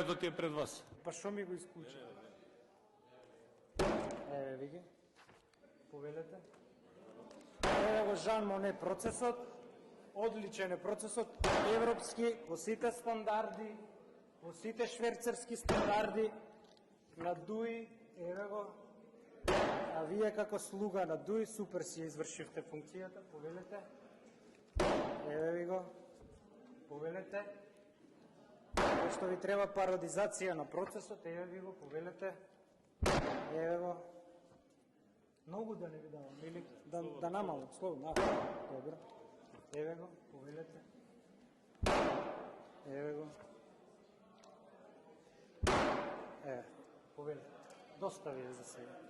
редот е пред вас. Па шо ми го исклучи? Еве ви ги. Повелете. Еве го Жан Моне процесот. Одличен е процесот, европски, по сите стандарди, по сите шверцерски стандарди, на ДУИ, еве го. А вие како слуга на ДУИ супер си извршивте функцијата, повелете. Еве ви го. Повелете. Што ви треба пародизација на процесот, еве ви го, повелете. Еве го. Многу да не ви давам, или да намалам, слободно, добро. Еве го, повелете. Еве го. Повелете. Доста ви е за сега.